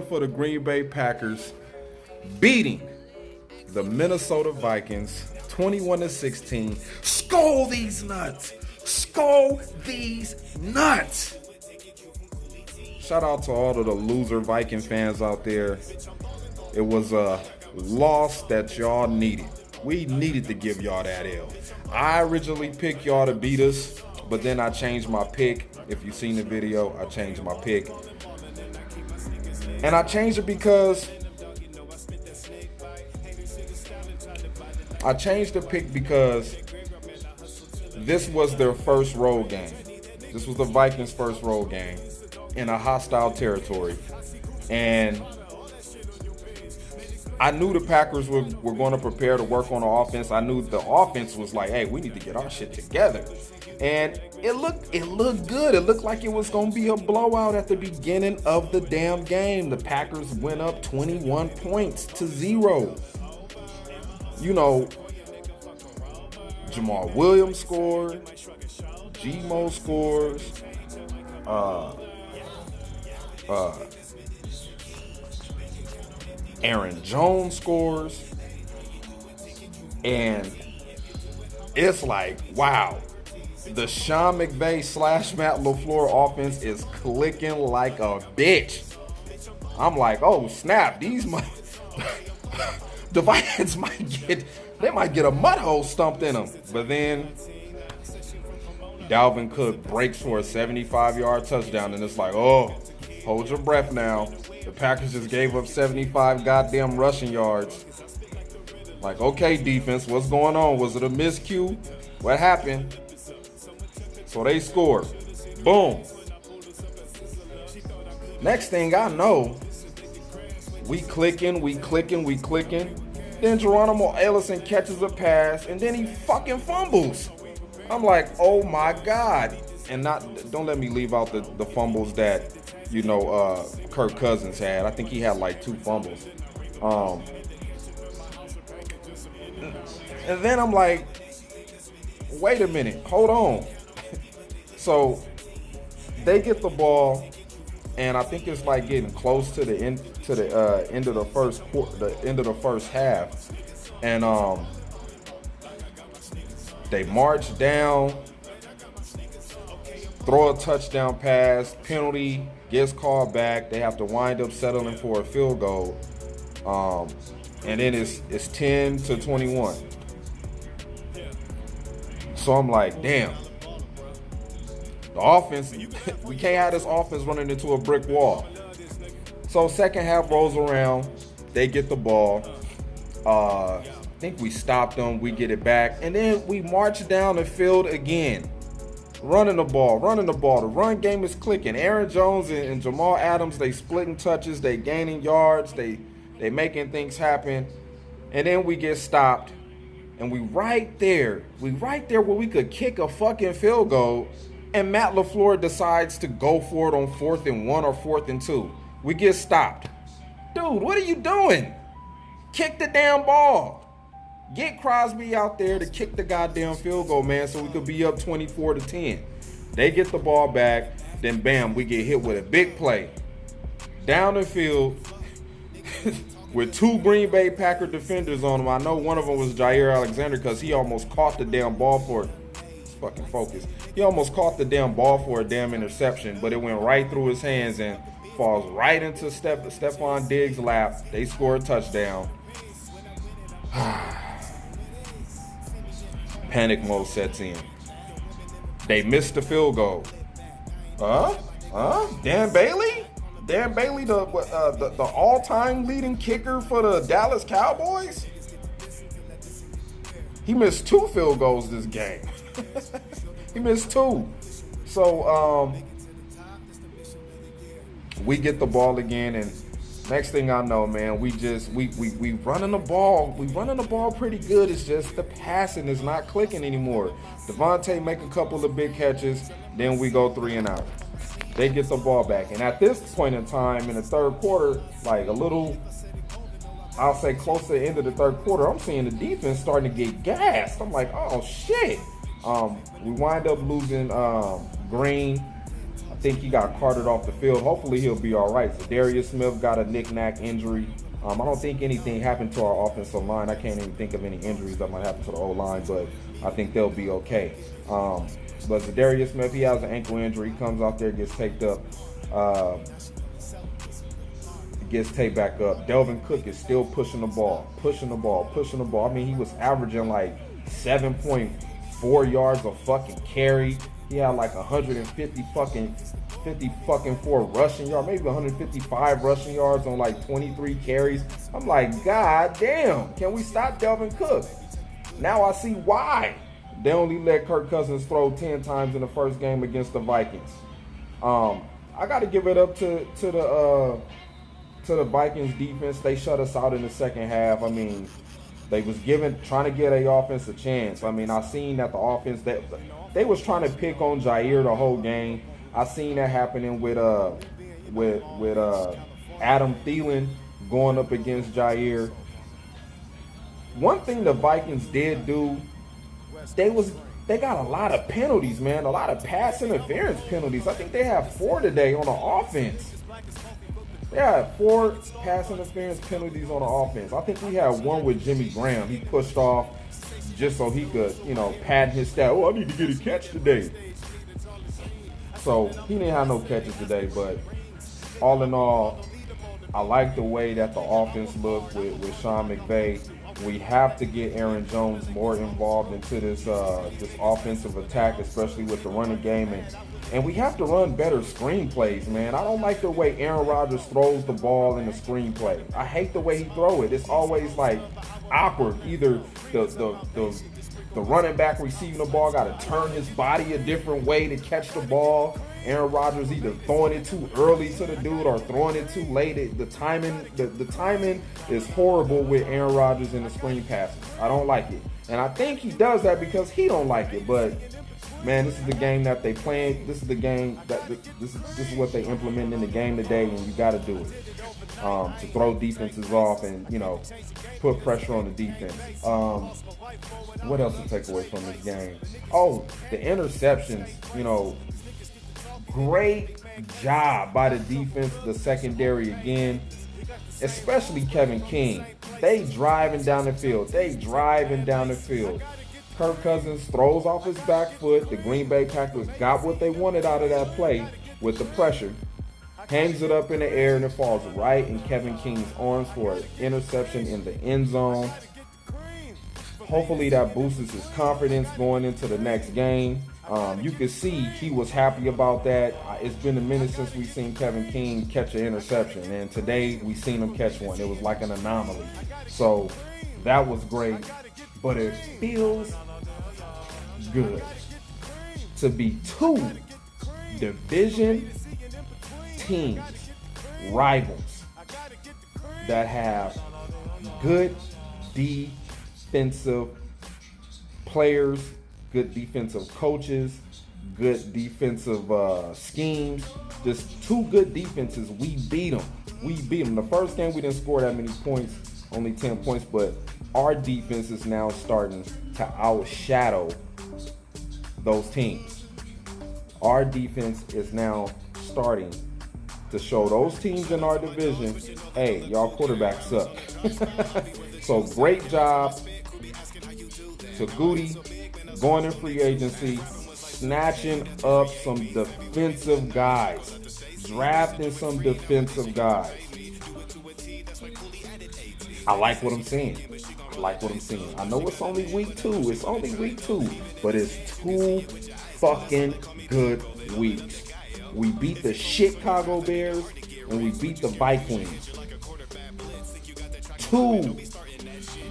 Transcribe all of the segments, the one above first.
for the Green Bay Packers beating the Minnesota Vikings 21-16. Skull these nuts. Skull these nuts. Shout out to all of the loser Viking fans out there. It was a loss that y'all needed. We needed to give y'all that L. I originally picked y'all to beat us, but then I changed my pick. If you've seen the video, I changed my pick. And I changed it because this was their first road game. This was the Vikings' first road game in a hostile territory. And I knew the Packers were going to prepare to work on the offense. I knew the offense was like, hey, we need to get our shit together. And it looked good. It looked like it was going to be a blowout at the beginning of the damn game. The Packers went up 21 points to 0. You know, Jamal Williams scored. G-Mo scores. Aaron Jones scores. And it's like, wow. The Sean McVay / Matt LaFleur offense is clicking like a bitch. I'm like, oh snap, the Vikings might get a mud hole stumped in them. But then Dalvin Cook breaks for a 75-yard touchdown, and it's like, oh, hold your breath now. The Packers just gave up 75 goddamn rushing yards. Like, okay, defense, what's going on? Was it a miscue? What happened? So they scored. Boom. Next thing I know, we clicking. Then Geronimo Allison catches a pass, and then he fucking fumbles. I'm like, oh my God. And don't let me leave out the fumbles that, Kirk Cousins had. I think he had like 2 fumbles. And then I'm like, wait a minute, hold on. So they get the ball, and I think it's like getting close to the end of the first quarter, the end of the first half, and they march down, throw a touchdown pass, penalty gets called back. They have to wind up settling for a field goal, and then it's 10-21. So I'm like, damn. The offense, we can't have this offense running into a brick wall. So second half rolls around, they get the ball. I think we stopped them, we get it back, and then we march down the field again. Running the ball. The run game is clicking. Aaron Jones and Jamal Adams, they splitting touches, they gaining yards, they making things happen. And then we get stopped, and we right there where we could kick a fucking field goal. And Matt LaFleur decides to go for it on 4th and 1 or 4th and 2. We get stopped. Dude, what are you doing? Kick the damn ball. Get Crosby out there to kick the goddamn field goal, man, so we could be up 24-10. They get the ball back, then bam, we get hit with a big play. Down the field with 2 Green Bay Packer defenders on him. I know one of them was Jair Alexander because he almost caught the damn ball for it. Fucking focus. He almost caught the damn ball for a damn interception, but it went right through his hands and falls right into Stephon Diggs' lap. They score a touchdown. Panic mode sets in. They missed the field goal. Dan Bailey? Dan Bailey, the all-time leading kicker for the Dallas Cowboys? He missed 2 field goals this game. He missed 2. So we get the ball again, and next thing I know, man, we running the ball. We running the ball pretty good. It's just the passing is not clicking anymore. Devontae make a couple of big catches, then we go 3 and out. They get the ball back, and at this point in time in the third quarter, like a little, I'll say close to the end of the third quarter, I'm seeing the defense starting to get gassed. I'm like, oh shit. We wind up losing Green. I think he got carted off the field. Hopefully he'll be all right. Darius Smith got a knick-knack injury. I don't think anything happened to our offensive line. I can't even think of any injuries that might happen to the O-line, but I think they'll be okay. But Darius Smith, he has an ankle injury. He comes out there, gets taped up. Gets taped back up. Delvin Cook is still pushing the ball. I mean, he was averaging like 7.4 yards a fucking carry. He had like 150 fucking 4 rushing yards, maybe 155 rushing yards on like 23 carries. I'm like, God damn, can we stop Delvin Cook? Now I see why they only let Kirk Cousins throw 10 times in the first game against the Vikings. I got to give it up to the Vikings defense. They shut us out in the second half. I mean, they was trying to get a offense a chance. I mean, I seen that the offense that they was trying to pick on Jair the whole game. I seen that happening with Adam Thielen going up against Jair. One thing the Vikings did do, they got a lot of penalties, man. A lot of pass interference penalties. I think they have 4 today on the offense. They had 4 pass interference penalties on the offense. I think we had one with Jimmy Graham. He pushed off just so he could, pad his stat. Oh, I need to get a catch today. So he didn't have no catches today, but all in all, I like the way that the offense looked with Sean McVay. We have to get Aaron Jones more involved into this offensive attack, especially with the running game, and we have to run better screenplays, man. I don't like the way Aaron Rodgers throws the ball in the screenplay. I hate the way he throws it. It's always like awkward. Either the running back receiving the ball got to turn his body a different way to catch the ball. Aaron Rodgers either throwing it too early to the dude or throwing it too late. The timing is horrible with Aaron Rodgers in the screen passes. I don't like it. And I think he does that because he don't like it. But, man, this is the game that they playing. This is the game this is what they implement in the game today, and you got to do it. To throw defenses off and, put pressure on the defense. What else to take away from this game? Oh, the interceptions, great job by the defense, the secondary again, especially Kevin King. They driving down the field. Kirk Cousins throws off his back foot. The Green Bay Packers got what they wanted out of that play with the pressure. Hangs it up in the air and it falls right in Kevin King's arms for an interception in the end zone. Hopefully that boosts his confidence going into the next game. You can see he was happy about that. It's been a minute since we've seen Kevin King catch an interception, and today we seen him catch one. It was like an anomaly. So that was great, but it feels good to be 2 division teams, rivals, that have good defensive players, good defensive coaches, good defensive schemes. Just 2 good defenses. We beat them. The first game we didn't score that many points, only 10 points, but our defense is now starting to outshadow those teams. Our defense is now starting to show those teams in our division, hey, y'all quarterbacks suck. So great job to Goody going in free agency, snatching up some defensive guys, drafting some defensive guys. I like what I'm seeing. I know it's only week 2. But it's 2 fucking good weeks. We beat the Chicago Bears and we beat the Vikings. 2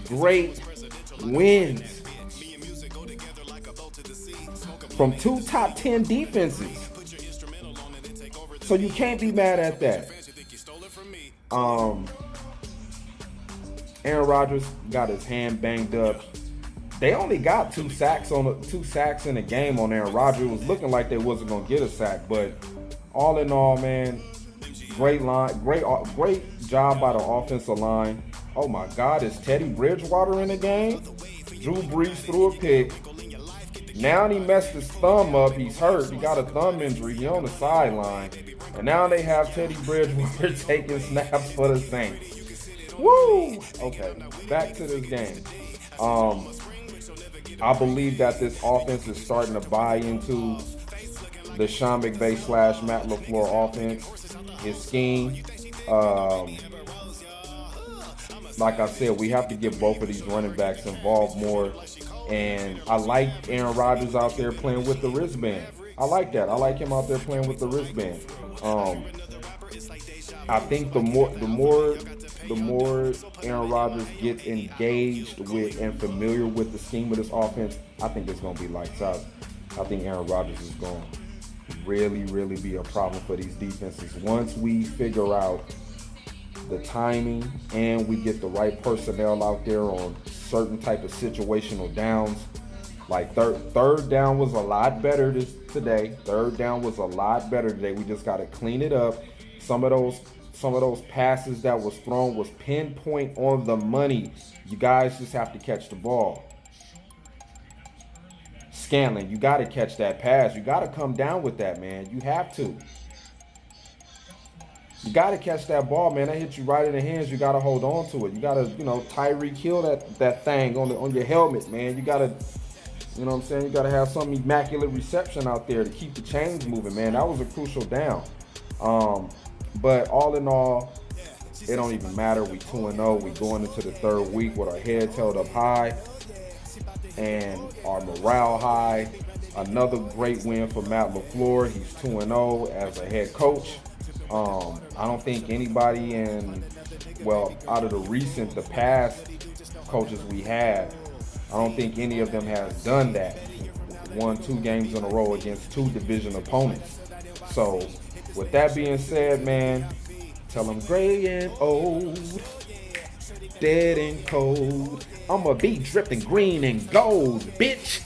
great wins from 2 top 10 defenses. So you can't be mad at that. Aaron Rodgers got his hand banged up. They only got 2 sacks in the game on Aaron Rodgers. It was looking like they wasn't gonna get a sack, but all in all, man, great job by the offensive line. Oh my God, is Teddy Bridgewater in the game? Drew Brees threw a pick. Now he messed his thumb up. He's hurt. He got a thumb injury. He on the sideline. And now they have Teddy Bridgewater taking snaps for the Saints. Woo! Okay, back to this game. I believe that this offense is starting to buy into the Sean McVay / Matt LaFleur offense, his scheme. Like I said, we have to get both of these running backs involved more. And I like Aaron Rodgers out there playing with the wristband. I like that. I like him out there playing with the wristband. I think the more Aaron Rodgers gets engaged with and familiar with the scheme of this offense, I think it's going to be lights out. I think Aaron Rodgers is going to really be a problem for these defenses. Once we figure out the timing and we get the right personnel out there on certain type of situational downs, like third down was a lot better today. Third down was a lot better today. We just got to clean it up. Some of those passes that was thrown was pinpoint on the money. You guys just have to catch the ball. Scanlon, you got to catch that pass. You got to come down with that, man. You have to. You got to catch that ball, man. That hit you right in the hands. You got to hold on to it. You got to, Tyreek kill that thing on your helmet, man. You got to, you know what I'm saying? You got to have some immaculate reception out there to keep the chains moving, man. That was a crucial down. But all in all, it don't even matter. We 2-0. We going into the third week with our heads held up high and our morale high. Another great win for Matt LaFleur. He's 2-0 as a head coach. I don't think anybody out of the past coaches we had, I don't think any of them has done that. Won 2 games in a row against 2 division opponents. So, with that being said, man, tell them gray and old, dead and cold. I'ma be dripping green and gold, bitch.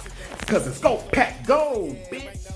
Cause it's Go Pack Gold, bitch.